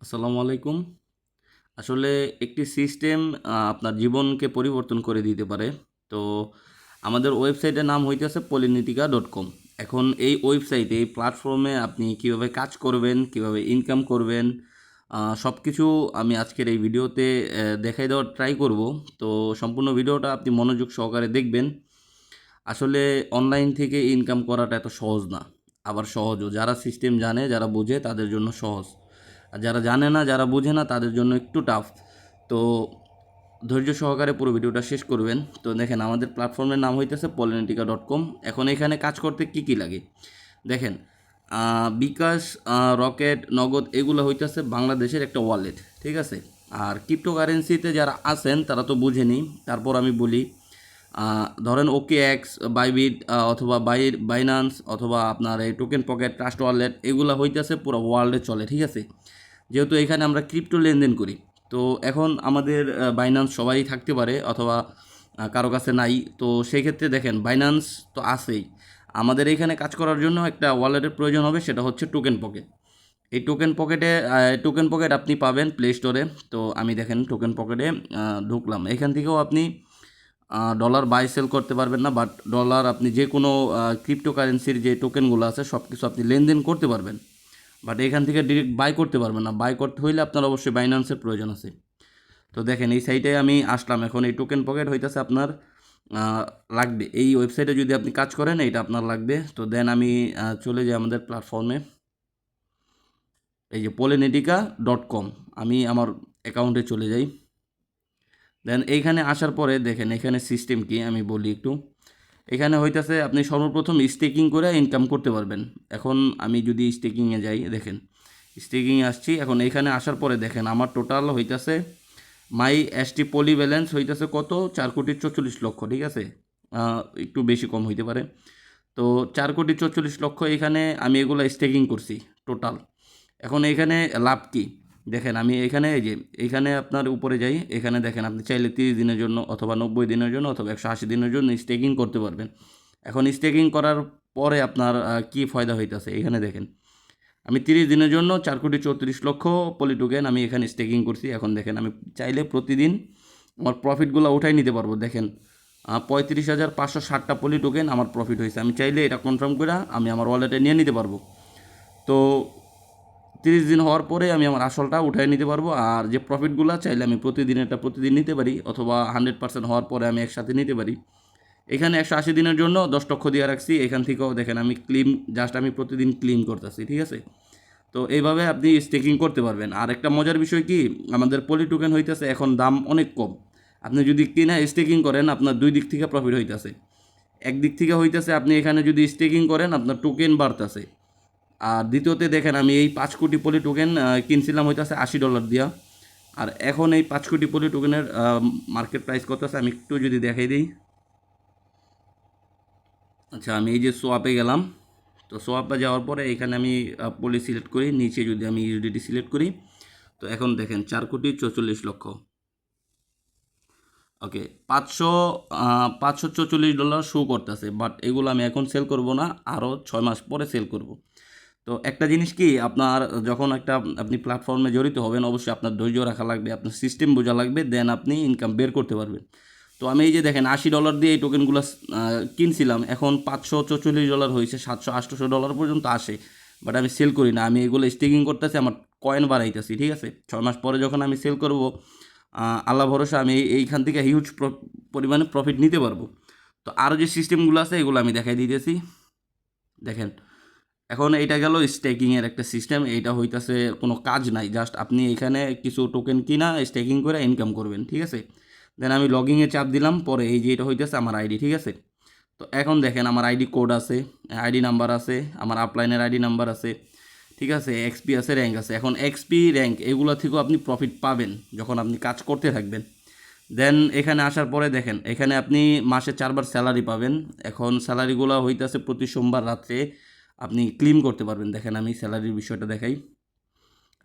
আসসালামু আলাইকুম। আসলে একটি সিস্টেম আপনার জীবনকে পরিবর্তন করে দিতে পারে। তো আমাদের ওয়েবসাইটের নাম হইতেছে polynitika.com। এখন এই ওয়েবসাইটে, এই প্ল্যাটফর্মে আপনি কিভাবে কাজ করবেন, কিভাবে ইনকাম করবেন, সব কিছু আমি আজকের এই ভিডিওতে দেখাই দেওয়ার ট্রাই করব। তো সম্পূর্ণ ভিডিওটা আপনি মনোযোগ সহকারে দেখবেন। আসলে অনলাইন থেকে ইনকাম করাটা এত সহজ না, আবার সহজও। যারা সিস্টেম জানে, যারা বোঝে তাদের জন্য সহজ, আর যারা জানে না, যারা বোঝে না তাদের জন্য একটু টাফ। তো ধৈর্য সহকারে পুরো ভিডিওটা শেষ করবেন। তো দেখেন, আমাদের প্ল্যাটফর্মের নাম হইতেছে polynetica.com। এখন এখানে কাজ করতে কি কি লাগে দেখেন। বিকাশ, রকেট, নগদ এগুলো হইতেছে বাংলাদেশের একটা ওয়ালেট, ঠিক আছে। আর ক্রিপ্টোকারেন্সিতে যারা আছেন তারা তো বুঝেনি, তারপর আমি বলি। ধরেন ওকে এক্স, বাইবিট, অথবা বাইনান্স, অথবা আপনার এই টোকেন পকেট, ট্রাস্ট ওয়ালেট, এগুলো হইতেছে পুরো ওয়ার্ল্ডে চলে, ঠিক আছে। যেহেতু এখানে আমরা ক্রিপ্টো লেনদেন করি, তো এখন আমাদের বাইনান্স সবাই থাকতে পারে, অথবা কারো কাছে নাই। তো সেই ক্ষেত্রে দেখেন, বাইনান্স তো আছেই। আমাদের এখানে কাজ করার জন্য একটা ওয়ালেটের প্রয়োজন হবে, সেটা হচ্ছে টোকেন পকেট। এই টোকেন পকেট আপনি পাবেন প্লে স্টোরে। তো আমি দেখেন টোকেন পকেটে ঢুকলাম। এখান থেকেও আপনি ডলার বাই সেল করতে পারবেন না, বাট ডলার আপনি যে কোনো ক্রিপ্টোকারেন্সির যে টোকেনগুলো আছে সব কিছু আপনি লেনদেন করতে পারবেন। বাট এখান থেকে ডিরেক্ট বাই করতে পারবেন না। বাই করতে হইলে আপনার অবশ্যই বাইন্যান্সের প্রয়োজন আছে। তো দেখেন, এই সাইটে আমি আসলাম। এখন এই টোকেন পকেট হইতেছে আপনার লাগবে। এই ওয়েবসাইটে যদি আপনি কাজ করেন, এইটা আপনার লাগবে। তো দেন আমি চলে যাই আমাদের প্ল্যাটফর্মে, এই যে polynetica.com। আমি আমার অ্যাকাউন্টে চলে যাই। দেন এইখানে আসার পরে দেখেন, এখানে সিস্টেম কি আমি বলি একটু। এখানে হইতাছে আপনি সর্বপ্রথম স্টেকিং করে ইনকাম করতে পারবেন। এখন আমি যদি স্টেকিংয়ে যাই, দেখেন স্টেকিংয়ে আসছি। এখন এখানে আসার পরে দেখেন আমার টোটাল হইতাছে মাই এসটি পলি ব্যালেন্স হইতাছে কত, 4,44,00,000, ঠিক আছে। একটু বেশি কম হইতে পারে। তো 4,44,00,000 এখানে আমি এগুলো স্টেকিং করছি টোটাল। এখন এখানে লাভ কি দেখেন, আমি এখানে এই যে এখানে আপনার উপরে যাই। এখানে দেখেন, আপনি চাইলে 30 দিনের জন্য, অথবা 90 দিনের জন্য, অথবা 180 দিনের জন্য স্টেকিং করতে পারবেন। এখন স্টেকিং করার পরে আপনার কি ফায়দা হইতেছে এখানে দেখেন। আমি 30 দিনের জন্য 4,34,00,000 পলি টোকেন আমি এখানে স্টেকিং করছি। এখন দেখেন, আমি চাইলে প্রতিদিন আমার প্রফিটগুলো উঠাই নিতে পারবো। দেখেন, 35,560টা পলি টোকেন আমার প্রফিট হয়েছে। আমি চাইলে এটা কনফার্ম করে আমি আমার ওয়ালেটে নিয়ে নিতে পারবো। তো 30 দিন হওয়ার পরে আমি আমার আসলটা উঠাই নিতে পারবো। আর যে প্রফিটগুলো চাইলে আমি প্রতিদিন এটা প্রতিদিন নিতে পারি, অথবা 100% হওয়ার পরে আমি একসাথে নিতে পারি। এখানে 180 দিনের জন্য 10 লক্ষ দিয়ে রাখছি। এখান থেকেও দেখেন আমি জাস্ট আমি প্রতিদিন ক্লিম করতেছি, ঠিক আছে। তো এইভাবে আপনি স্টেকিং করতে পারবেন। আর একটা মজার বিষয় কি, আমাদের পলি টোকেন হইতেছে এখন দাম অনেক কম। আপনি যদি কিনা স্টেকিং করেন, আপনার দুই দিক থেকে প্রফিট হইতেছে। একদিক থেকে হইতেছে, আপনি এখানে যদি স্টেকিং করেন আপনার টোকেন বাড়তেছে। আর দ্বিতীয়তে দেখেন, আমি এই 5 কোটি পলি টোকেন কিনছিলাম হইতেছে $80 দিয়া। আর এখন এই 5 কোটি পলি টোকেনের মার্কেট প্রাইস কত আছে আমি একটু যদি দেখাই দিই। আচ্ছা, আমি এই যে সোয়াপে গেলাম। তো সোয়াপে যাওয়ার পরে এখানে আমি পলি সিলেক্ট করি, নিচে যদি আমি ইউডিটি সিলেক্ট করি, তো এখন দেখেন 4,44,00,000। ওকে, 544 ডলার শো করতেছে, বাট এগুলো আমি এখন সেল করব না, আরও 6 মাস পরে সেল করব। তো একটা জিনিস কি, আপনার যখন আপনি প্ল্যাটফর্মে জড়িত হবেন, অবশ্যই আপনার ধৈর্য রাখা লাগবে, আপনার সিস্টেম বোঝা লাগবে, দেন আপনি ইনকাম বের করতে পারবেন। তো আমি এই যে দেখেন $80 দিয়ে এই টোকেনগুলো কিনছিলাম। এখন $544 হয়েছে, 700-800 ডলার পর্যন্ত আসে। বাট আমি সেল করি না, আমি এগুলো স্টেকিং করতেছি, আমার কয়েন বাড়াইতেছি, ঠিক আছে। 6 মাস পরে যখন আমি সেল করব, আল্লাহ ভরসা আমি এইখান থেকে হিউজ পরিমাণে প্রফিট নিতে পারবো। তো আরও যে সিস্টেমগুলো আছে এগুলো আমি দেখাই দিতেছি। দেখেন, এখন এইটা গেল স্টেকিংয়ের একটা সিস্টেম। এইটা হইতাছে কোনো কাজ নাই, জাস্ট আপনি এখানে কিছু টোকেন কিনা স্টেকিং করে ইনকাম করবেন, ঠিক আছে। দেন আমি লগিংয়ে চাপ দিলাম, পরে এই যে এটা হইতেছে আমার আইডি, ঠিক আছে। তো এখন দেখেন, আমার আইডি কোড আছে, আইডি নাম্বার আছে, আমার আপলাইনের আইডি নাম্বার আছে, ঠিক আছে। এক্সপি আছে, র্যাঙ্ক আছে। এখন এক্সপি, র্যাঙ্ক এগুলো থেকেও আপনি প্রফিট পাবেন যখন আপনি কাজ করতে থাকবেন। দেন এখানে আসার পরে দেখেন, এখানে আপনি মাসে 4বার স্যালারি পাবেন। এখন স্যালারিগুলো হইতেছে প্রতি সোমবার রাত্রে আপনি ক্লেম করতে পারবেন। দেখেন, আমি স্যালারির বিষয়টা দেখাই।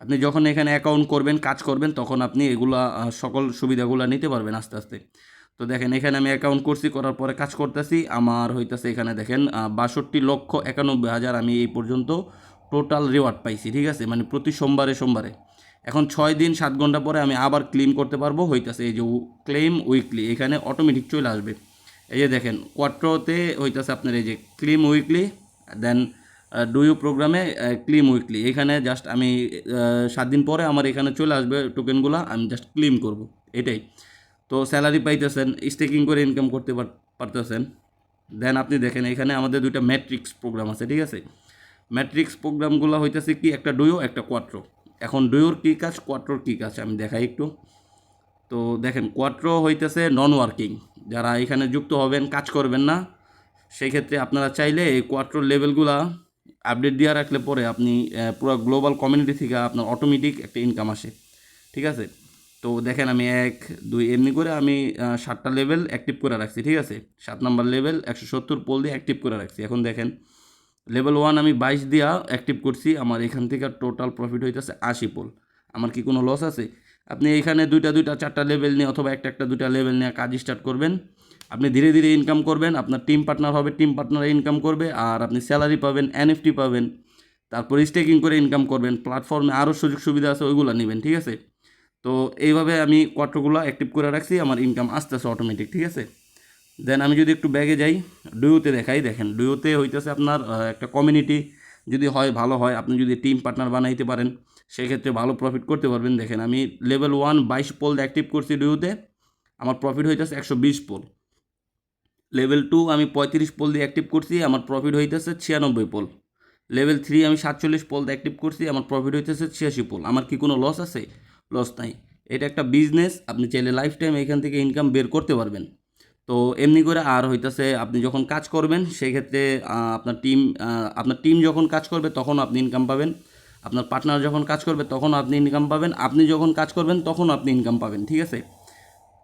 আপনি যখন এখানে অ্যাকাউন্ট করবেন, কাজ করবেন, তখন আপনি এগুলা সকল সুবিধাগুলো নিতে পারবেন আস্তে আস্তে। তো দেখেন, এখানে আমি অ্যাকাউন্ট করছি, করার পরে কাজ করতেছি। আমার হইতেছে এখানে দেখেন 62,91,000 আমি এই পর্যন্ত টোটাল রিওয়ার্ড পাইছি, ঠিক আছে, মানে প্রতি সোমবারে সোমবারে। এখন 6 দিন 7 ঘন্টা পরে আমি আবার ক্লেম করতে পারবো, হইতাছে এই যে ক্লেম উইকলি, এখানে অটোমেটিক চলে আসবে। এই যে দেখেন কোয়াট্রোতে হইতাছে আপনার এই যে claim weekly, then do you প্রোগ্রামে ক্লেম উইকলি, এখানে জাস্ট আমি 7 দিন পরে আমার এখানে চলে আসবে টোকেনগুলো, আমি জাস্ট ক্লেম করব, এটাই। তো স্যালারি পাইতেছেন, স্টেকিং করে ইনকাম করতে পারতেছেন। দেন আপনি দেখেন এখানে আমাদের দুইটা ম্যাট্রিক্স প্রোগ্রাম আছে, ঠিক আছে। ম্যাট্রিক্স প্রোগ্রামগুলো হইতেছে কি, একটা ডুয়ো একটা কোয়াট্রো। এখন ডুয়োর কী কাজ, কোয়াট্রোর কী কাজ আমি দেখাই একটু। তো দেখেন কোয়াট্রো হইতেছে নন ওয়ার্কিং, যারা এখানে যুক্ত হবেন কাজ করবেন না, সেই ক্ষেত্রে আপনারা চাইলে এই কোয়াট্রোর লেভেলগুলা আপডেট দিয়ে রাখলে পরে আপনি পুরো গ্লোবাল কমিউনিটি থেকে আপনার অটোমেটিক একটা ইনকাম আসে, ঠিক আছে। তো দেখেন আমি 1 2 এমনি করে আমি 7টা লেভেল অ্যাক্টিভ করে রাখছি, ঠিক আছে। 7 নাম্বার লেভেল 170 পোল দিয়ে অ্যাক্টিভ করে রাখছি। এখন দেখেন লেভেল 1 আমি 22 দিয়া অ্যাক্টিভ করছি, আমার এখান থেকে টোটাল প্রফিট হইতেছে 80 পোল। আমার কি কোনো লস আছে? আপনি এখানে দুইটা 4টা লেভেল নিয়ে অথবা একটা 2টা লেভেল নিয়ে কাজ স্টার্ট করবেন, আপনি ধীরে ধীরে ইনকাম করবেন, আপনার টিম পার্টনার হবে, টিম পার্টনার ইনকাম করবে, আর আপনি স্যালারি পাবেন, এনএফটি পাবেন, তারপর স্টেকিং করে ইনকাম করবেন, প্ল্যাটফর্মে আরও সুযোগ সুবিধা আছে ওইগুলো নেবেন, ঠিক আছে। তো এইভাবে আমি কোয়ার্টারগুলো অ্যাক্টিভ করে রাখছি, আমার ইনকাম আসতেছে অটোমেটিক, ঠিক আছে। দেন আমি যদি একটু ব্যাগে যাই, ডুয়োতে দেখাই, দেখেন ডুয়োতে হইতেছে আপনার একটা কমিউনিটি যদি হয় ভালো হয়, আপনি যদি টিম পার্টনার বানাইতে পারেন সেক্ষেত্রে ভালো প্রফিট করতে পারবেন। দেখেন আমি লেভেল 1 22 পোল অ্যাক্টিভ করছি ডুয়োতে, আমার প্রফিট হইতেছে 120 পোল। লেভেল 2 আমি 35 পোল দিয়ে অ্যাক্টিভ করছি, আমার প্রফিট হইতেছে 96 পোল। লেভেল 3 আমি 47 পোল দিয়ে অ্যাক্টিভ করছি, আমার প্রফিট হইতেছে 86 পোল। আমার কি কোনো লস আছে? লস নাই। এটা একটা বিজনেস, আপনি চাইলে লাইফ টাইম এখান থেকে ইনকাম বের করতে পারবেন। তো এমনি করে আর হইতেছে আপনি যখন কাজ করবেন সেই ক্ষেত্রে আপনার টিম যখন কাজ করবে তখন আপনি ইনকাম পাবেন, আপনার পার্টনার যখন কাজ করবে তখন আপনি ইনকাম পাবেন, আপনি যখন কাজ করবেন তখন আপনি ইনকাম পাবেন, ঠিক আছে।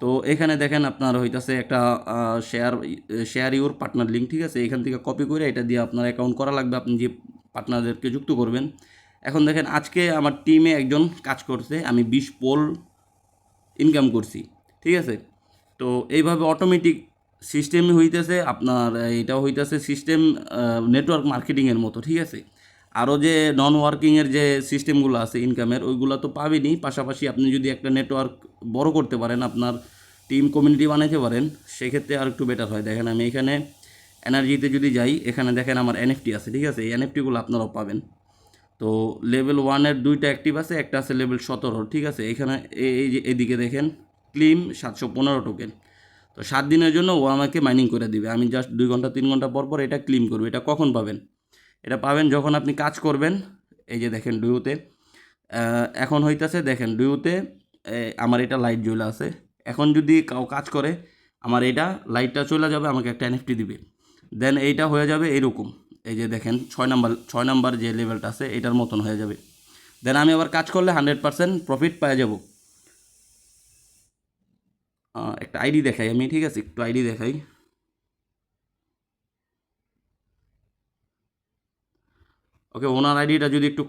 তো এখানে দেখেন আপনার হইতাছে একটা শেয়ার ইউর পার্টনার লিঙ্ক, ঠিক আছে। এখান থেকে কপি করে এটা দিয়ে আপনার অ্যাকাউন্ট করা লাগবে, আপনি যে পার্টনারদেরকে যুক্ত করবেন। এখন দেখেন আজকে আমার টিমে একজন কাজ করছে, আমি 20 পোল ইনকাম করছি, ঠিক আছে। তো এইভাবে অটোমেটিক সিস্টেমই হইতেছে আপনার, এটাও হইতেছে সিস্টেম নেটওয়ার্ক মার্কেটিংয়ের মতো, ঠিক আছে। আরও যে নন ওয়ার্কিংয়ের যে সিস্টেমগুলো আছে ইনকামের, ওইগুলো তো পাবেনই, পাশাপাশি আপনি যদি একটা নেটওয়ার্ক বড় করতে পারেন, আপনার টিম কমিউনিটি বানাইতে পারেন, সেক্ষেত্রে আর একটু বেটার হয়। দেখেন আমি এখানে এনার্জিতে যদি যাই, এখানে দেখেন আমার এনএফটি আছে, ঠিক আছে। এই এনএফটিগুলো আপনারাও পাবেন। তো লেভেল 1-এর 2টা অ্যাক্টিভ আছে, একটা আছে লেভেল 17, ঠিক আছে। এখানে এই যে এদিকে দেখেন ক্লিম 715 টোকেন। তো 7 দিনের জন্য ও আমাকে মাইনিং করে দিবে, আমি জাস্ট 2 ঘন্টা 3 ঘন্টা পর পর এটা ক্লেম করবো। এটা কখন পাবেন? এটা পাবেন যখন আপনি কাজ করবেন। এই যে দেখেন ডুয়োতে এখন হইতাছে, দেখেন ডুয়োতে আমার এটা লাইট জ্বলে আছে। এখন যদি কাউ কাজ করে আমার এটা লাইটটা চলে যাবে, আমাকে একটা এনএফটি দিবে। দেন এইটা হয়ে যাবে এরকম, এই যে দেখেন 6 নাম্বার যে লেভেলটা আছে এটার মতন হয়ে যাবে। দেন আমি আবার কাজ করলে 100% প্রফিট পেয়ে যাব। একটা আইডি দেখাই আমি, ঠিক আছে, একটু আইডি দেখাই। ওকে, ওনার আইডিটা যদি একটু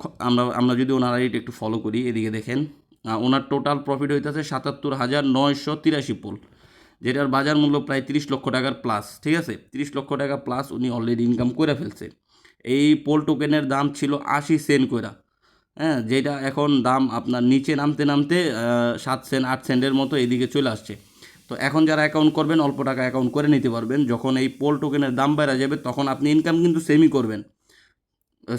আমরা যদি ওনার আইডিটা একটু ফলো করি, এদিকে দেখেন ওনার টোটাল প্রফিট হইতেছে 77,983 পোল, যেটার বাজার মূল্য প্রায় 30 লক্ষ টাকার প্লাস, ঠিক আছে। 30 লক্ষ টাকা প্লাস উনি অলরেডি ইনকাম করে ফেলছে। এই পোল টোকেনের দাম ছিল 80 সেন্ট কইরা, হ্যাঁ, যেটা এখন দাম আপনার নিচে নামতে নামতে 7 সেন্ট 8 সেন্টের মতো এদিকে চলে আসছে। তো এখন যারা অ্যাকাউন্ট করবেন অল্প টাকা অ্যাকাউন্ট করে নিতে পারবেন, যখন এই পোল টোকেনের দাম বেড়ে যাবে তখন আপনি ইনকাম কিন্তু সেমই করবেন,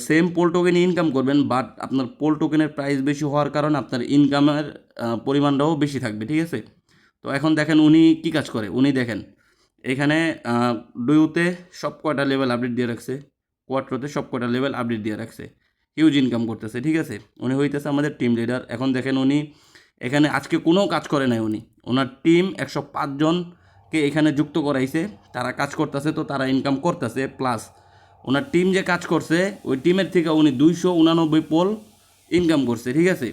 সেম পোল টোকেন ইনকাম করবেন, বাট আপনার পোল টোকেনের প্রাইস বেশি হওয়ার কারণে আপনার ইনকামের পরিমাণটাও বেশি থাকবে, ঠিক আছে। তো এখন দেখেন উনি কী কাজ করে, উনি দেখেন এখানে ডুইউতে সব কয়টা লেভেল আপডেট দিয়ে রাখছে, কোয়াট্রোতে সব কয়টা লেভেল আপডেট দিয়ে রাখছে, হিউজ ইনকাম করতেছে, ঠিক আছে। উনি হইতেছে আমাদের টিম লিডার। এখন দেখেন উনি এখানে আজকে কোনো কাজ করে নাই, উনি ওনার টিম 105 জনকে এখানে যুক্ত করাইছে, তারা কাজ করতেছে, তো তারা ইনকাম করতেছে, প্লাস ওনার টিম যে কাজ করছে ওই টিমের থেকে উনি 289 পোল ইনকাম করছে, ঠিক আছে।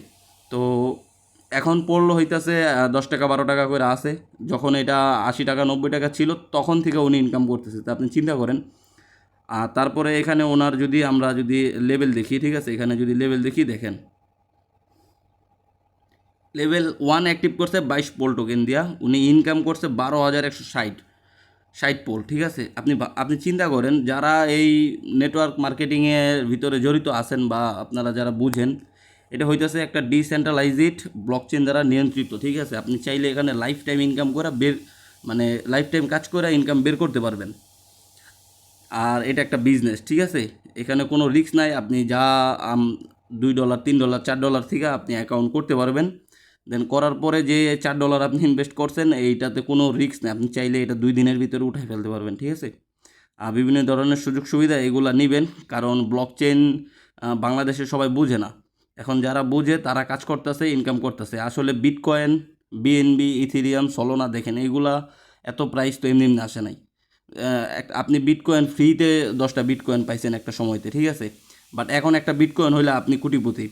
তো এখন পড়লো হইতাছে 10 টাকা 12 টাকা করে আছে, যখন এটা 80 টাকা 90 টাকা ছিল তখন থেকে উনি ইনকাম করতেছে, তা আপনি চিন্তা করেন। আর তারপরে এখানে ওনার যদি আমরা যদি লেভেল দেখি, ঠিক আছে, এখানে যদি লেভেল দেখি, দেখেন লেভেল 1 অ্যাক্টিভ করছে 22 পোল টোকেন দিয়া, উনি ইনকাম করছে 12,160। 60 পোল, ঠিক আছে। আপনি চিন্তা করেন যারা এই নেটওয়ার্ক মার্কেটিংয়ের ভিতরে জড়িত আছেন বা আপনারা যারা বুঝেন, এটা হইতেছে একটা ডিসেন্ট্রালাইজড ব্লকচেন দ্বারা নিয়ন্ত্রিত, ঠিক আছে। আপনি চাইলে এখানে লাইফ টাইম ইনকাম করে মানে লাইফ টাইম কাজ করে ইনকাম বের করতে পারবেন। আর এটা একটা বিজনেস, ঠিক আছে। এখানে কোনো রিস্ক নাই। আপনি যা $2 $3 $4 থেকে আপনি অ্যাকাউন্ট করতে পারবেন। দেন করার পরে যে $4 আপনি ইনভেস্ট করছেন এইটাতে কোনো রিস্ক নেই, আপনি চাইলে এটা 2 দিনের ভিতরে উঠাই ফেলতে পারবেন, ঠিক আছে। আর বিভিন্ন ধরনের সুযোগ সুবিধা এগুলা নেবেন, কারণ ব্লকচেন বাংলাদেশে সবাই বুঝে না। এখন যারা বুঝে তারা কাজ করতেছে, ইনকাম করতেছে। আসলে বিটকয়েন, বিএনবি, ইথিরিয়াম, সলোনা দেখেন এইগুলা এত প্রাইস তো এমনি এমনি আসে নাই। আপনি বিটকয়েন ফ্রিতে 10টা বিটকয়েন পাইছেন একটা সময়তে, ঠিক আছে। বাট এখন একটা বিটকয়েন হইলে আপনি কোটিপতি।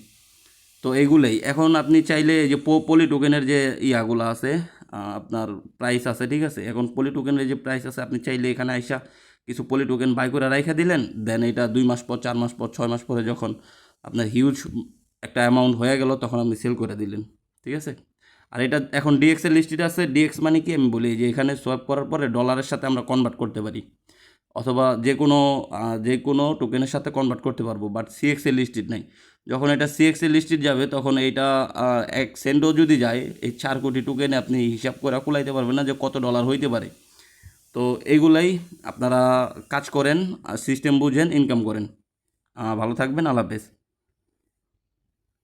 তো এইগুলোই এখন আপনি চাইলে এই যে পলি টোকেনের যে ইয়াগুলো আছে, আপনার প্রাইস আছে, ঠিক আছে। এখন পলি টোকেনের যে প্রাইস আছে, আপনি চাইলে এখানে আইসা কিছু পলি টোকেন বাই করে রাইখা দিলেন। দেন এটা 2 মাস পর, 4 মাস পর, 6 মাস পরে যখন আপনার হিউজ একটা অ্যামাউন্ট হয়ে গেল তখন আপনি সেল করে দিলেন, ঠিক আছে। আর এটা এখন ডিএক্সের লিস্টেড আছে। ডিএক্স মানে কি আমি বলি, যে এখানে সোয়াপ করার পরে ডলারের সাথে আমরা কনভার্ট করতে পারি, অথবা যে কোনো টোকেনের সাথে কনভার্ট করতে পারবো। বাট সিএক্সএ লিস্টেড নাই। যখন এটা সিএক্সএ লিস্টেড যাবে তখন এইটা 1 সেন্টও যদি যায়, এই 4 কোটি টোকেনে আপনি হিসাব করে কুলাইতে পারবেন না যে কত ডলার হইতে পারে। তো এইগুলাই আপনারা কাজ করেন, আর সিস্টেম বুঝেন, ইনকাম করেন। ভালো থাকবেন, আল্লাহ হাফেজ।